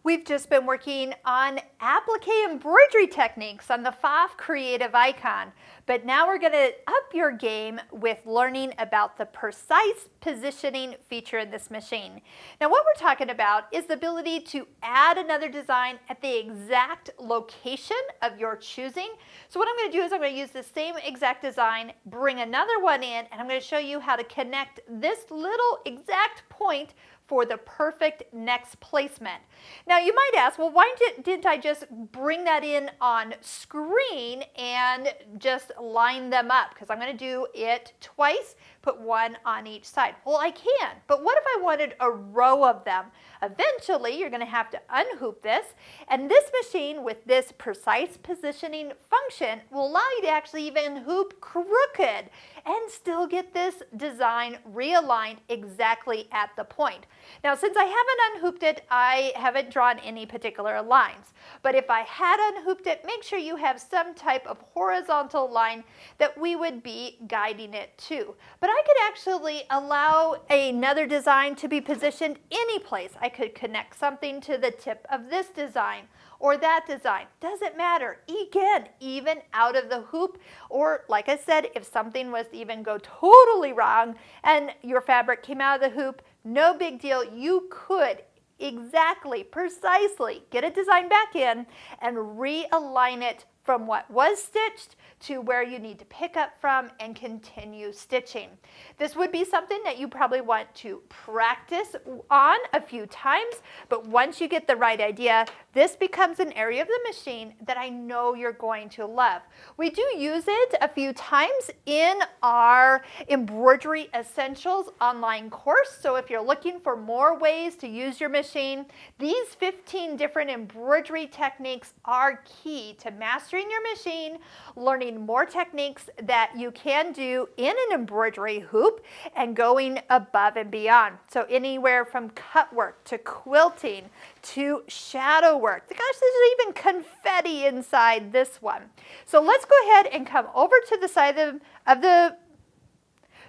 We've just been working on applique embroidery techniques on the Pfaff creative icon, but now we're going to up your game with learning about the precise positioning feature in this machine. Now what we're talking about is the ability to add another design at the exact location of your choosing. So what I'm going to do is I'm going to use the same exact design, bring another one in, and I'm going to show you how to connect this little exact point for the perfect next placement. Now you might ask, well, why didn't I just bring that in on screen and just line them up? Because I'm going to do it twice, put one on each side. Well, I can, but what if I wanted a row of them? Eventually, you're going to have to unhoop this, and this machine with this precise positioning function will allow you to actually even hoop crooked and still get this design realigned exactly at the point. Now, since I haven't unhooped it, I haven't drawn any particular lines. But if I had unhooped it, make sure you have some type of horizontal line that we would be guiding it to. But I could actually allow another design to be positioned any place. I could connect something to the tip of this design or that design. Doesn't matter. Again, even out of the hoop, or like I said, if something was to even go totally wrong and your fabric came out of the hoop, no big deal. You could exactly, precisely get a design back in and realign it from what was stitched to where you need to pick up from and continue stitching. This would be something that you probably want to practice on a few times, but once you get the right idea, this becomes an area of the machine that I know you're going to love. We do use it a few times in our Embroidery Essentials online course, so if you're looking for more ways to use your machine, these 15 different embroidery techniques are key to mastering your machine, learning more techniques that you can do in an embroidery hoop, and going above and beyond. So anywhere from cut work to quilting to shadow work. Gosh, there's even confetti inside this one. So let's go ahead and come over to the side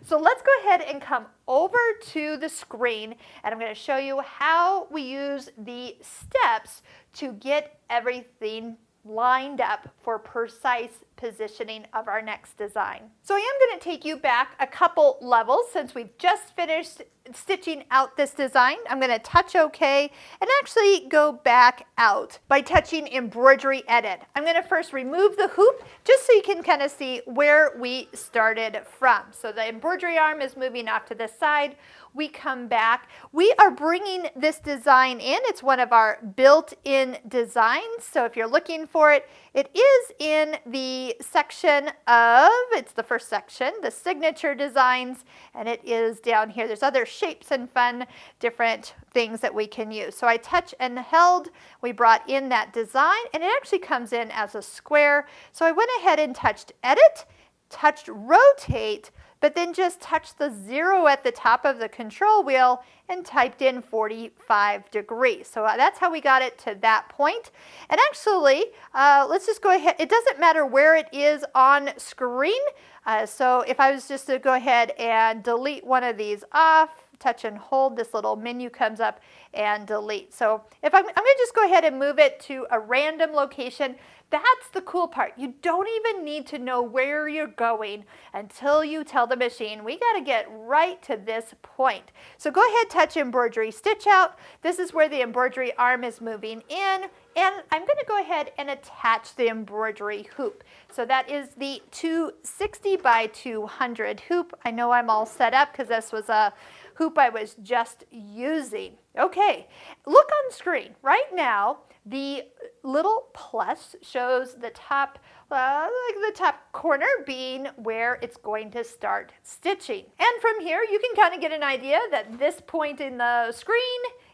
So let's go ahead and come over to the screen, and I'm going to show you how we use the steps to get everything lined up for precise positioning of our next design. So I am going to take you back a couple levels since we've just finished stitching out this design. I'm going to touch OK and actually go back out by touching Embroidery Edit. I'm going to first remove the hoop just so you can kind of see where we started from. So the embroidery arm is moving off to the side. We come back. We are bringing this design in. It's one of our built-in designs. So if you're looking for it, it is in the section of, it's the first section, the signature designs, and it is down here. There's other shapes and fun different things that we can use. So I touch and held, we brought in that design, and it actually comes in as a square. So I went ahead and touched edit, touched rotate, but then just touched the 0 at the top of the control wheel and typed in 45 degrees. So that's how we got it to that point. And actually, let's just go ahead. It doesn't matter where it is on screen. So if I was just to go ahead and delete one of these off, touch and hold, this little menu comes up and delete. So if I'm going to just go ahead and move it to a random location. That's the cool part. You don't even need to know where you're going until you tell the machine, we got to get right to this point. So go ahead, touch embroidery stitch out. This is where the embroidery arm is moving in. And I'm going to go ahead and attach the embroidery hoop. So that is the 260 by 200 hoop. I know I'm all set up because this was a hoop I was just using. Okay, look on screen. Right now, the little plus shows the top, like the top corner being where it's going to start stitching. And from here, you can kind of get an idea that this point in the screen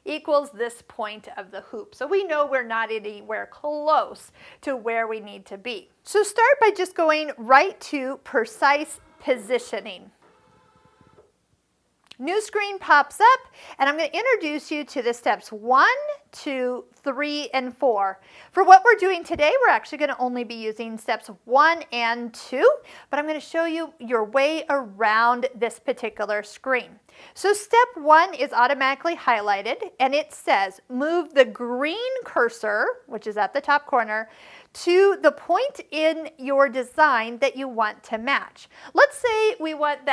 equals this point of the hoop. So we know we're not anywhere close to where we need to be. So start by just going right to precise positioning. New screen pops up, and I'm going to introduce you to the steps 1, 2, 3, and 4. For what we're doing today, we're actually going to only be using steps 1 and 2, but I'm going to show you your way around this particular screen. So step 1 is automatically highlighted, and it says move the green cursor, which is at the top corner, to the point in your design that you want to match. Let's say we want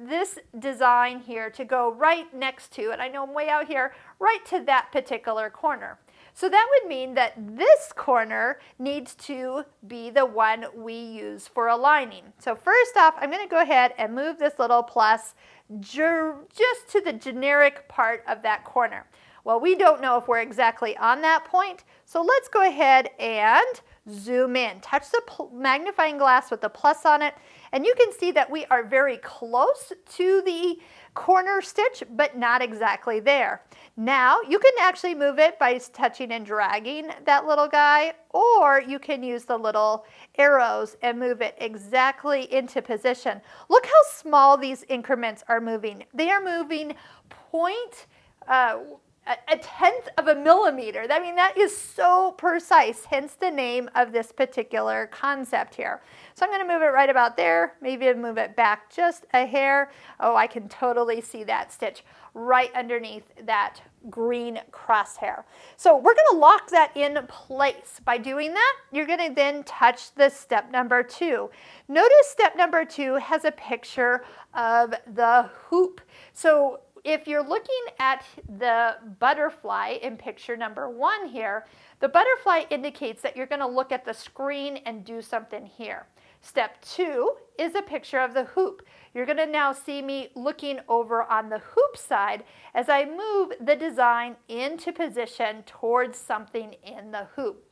this design here to go right next to, and I know I'm way out here, right to that particular corner. So that would mean that this corner needs to be the one we use for aligning. So first off, I'm going to go ahead and move this little plus just to the generic part of that corner. Well, we don't know if we're exactly on that point, so let's go ahead and zoom in. Touch the magnifying glass with the plus on it, and you can see that we are very close to the corner stitch, but not exactly there. Now, you can actually move it by touching and dragging that little guy, or you can use the little arrows and move it exactly into position. Look how small these increments are moving. They are moving a tenth of a millimeter. I mean, that is so precise, hence the name of this particular concept here. So I'm going to move it right about there, maybe move it back just a hair. Oh, I can totally see that stitch right underneath that green crosshair. So we're going to lock that in place. By doing that, you're going to then touch the step number 2. Notice step number 2 has a picture of the hoop. So if you're looking at the butterfly in picture number 1 here, the butterfly indicates that you're going to look at the screen and do something here. Step 2 is a picture of the hoop. You're going to now see me looking over on the hoop side as I move the design into position towards something in the hoop.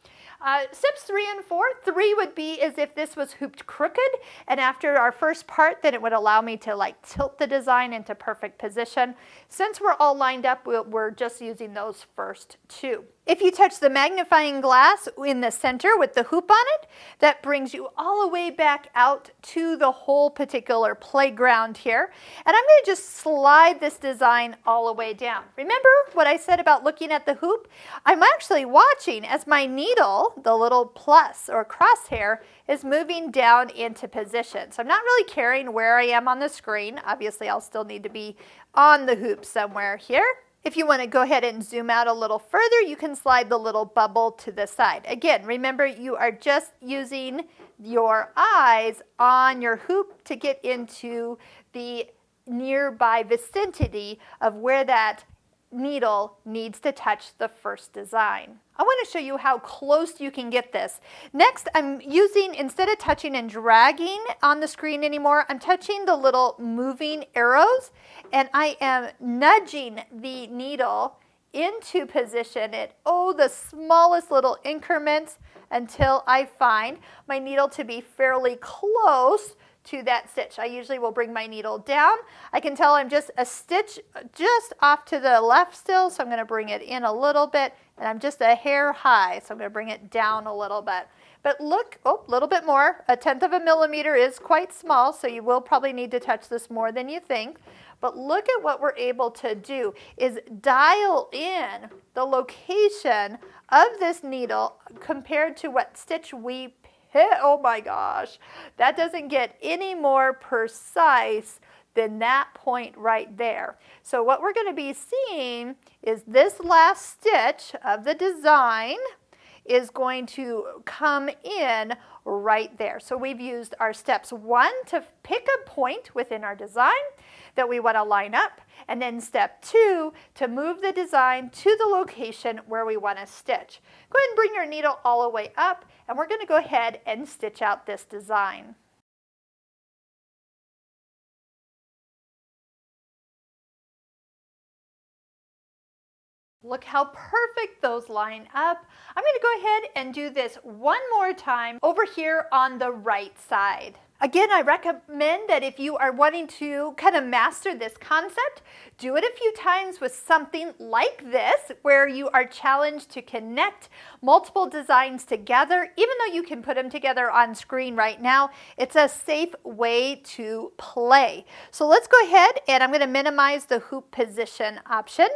Steps 3 and 4. 3 would be as if this was hooped crooked, and after our first part, then it would allow me to like tilt the design into perfect position. Since we're all lined up, we're just using those first 2. If you touch the magnifying glass in the center with the hoop on it, that brings you all the way back out to the whole particular playground here. And I'm going to just slide this design all the way down. Remember what I said about looking at the hoop? I'm actually watching as my needle, the little plus or crosshair, is moving down into position. So I'm not really caring where I am on the screen. Obviously, I'll still need to be on the hoop somewhere here. If you want to go ahead and zoom out a little further, you can slide the little bubble to the side. Again, remember you are just using your eyes on your hoop to get into the nearby vicinity of where that needle needs to touch the first design. I want to show you how close you can get this. Next, I'm using, instead of touching and dragging on the screen anymore, I'm touching the little moving arrows, and I am nudging the needle into position at, the smallest little increments until I find my needle to be fairly close to that stitch. I usually will bring my needle down. I can tell I'm just a stitch just off to the left still, so I'm going to bring it in a little bit, and I'm just a hair high, so I'm going to bring it down a little bit. But look, a little bit more. A tenth of a millimeter is quite small, so you will probably need to touch this more than you think. But look at what we're able to do is dial in the location of this needle compared to what stitch we oh my gosh, that doesn't get any more precise than that point right there. So what we're going to be seeing is this last stitch of the design is going to come in right there. So we've used our steps 1 to pick a point within our design that we want to line up, and then step 2 to move the design to the location where we want to stitch. Go ahead and bring your needle all the way up, and we're going to go ahead and stitch out this design. Look how perfect those line up. I'm going to go ahead and do this one more time over here on the right side. Again, I recommend that if you are wanting to kind of master this concept, do it a few times with something like this, where you are challenged to connect multiple designs together. Even though you can put them together on screen right now, it's a safe way to play. So let's go ahead, and I'm going to minimize the hoop position option.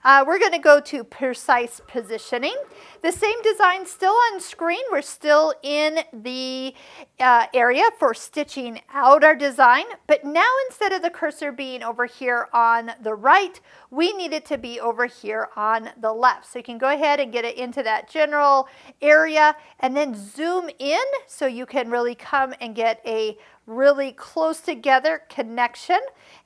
We're going to go to precise positioning. The same design still on screen. We're still in the area for stitching out our design, but now instead of the cursor being over here on the right, we need it to be over here on the left. So you can go ahead and get it into that general area and then zoom in so you can really come and get a really close together connection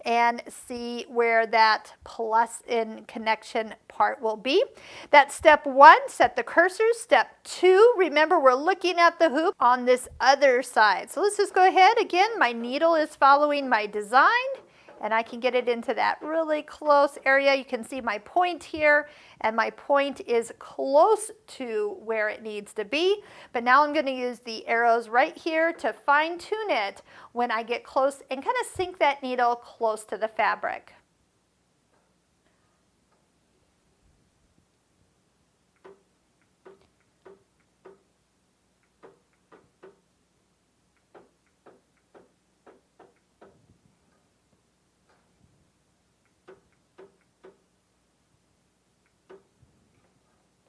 and see where that plus in connection part will be. That's step 1, set the cursor. Step 2, remember we're looking at the hoop on this other side. So let's just go ahead. Again, my needle is following my design, and I can get it into that really close area. You can see my point here, and my point is close to where it needs to be. But now I'm going to use the arrows right here to fine tune it when I get close and kind of sink that needle close to the fabric.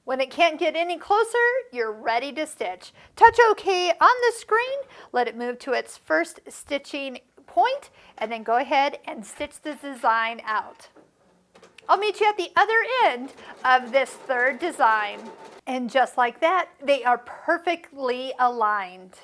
When it can't get any closer, you're ready to stitch. Touch OK on the screen, let it move to its first stitching point, and then go ahead and stitch the design out. I'll meet you at the other end of this third design. And just like that, they are perfectly aligned.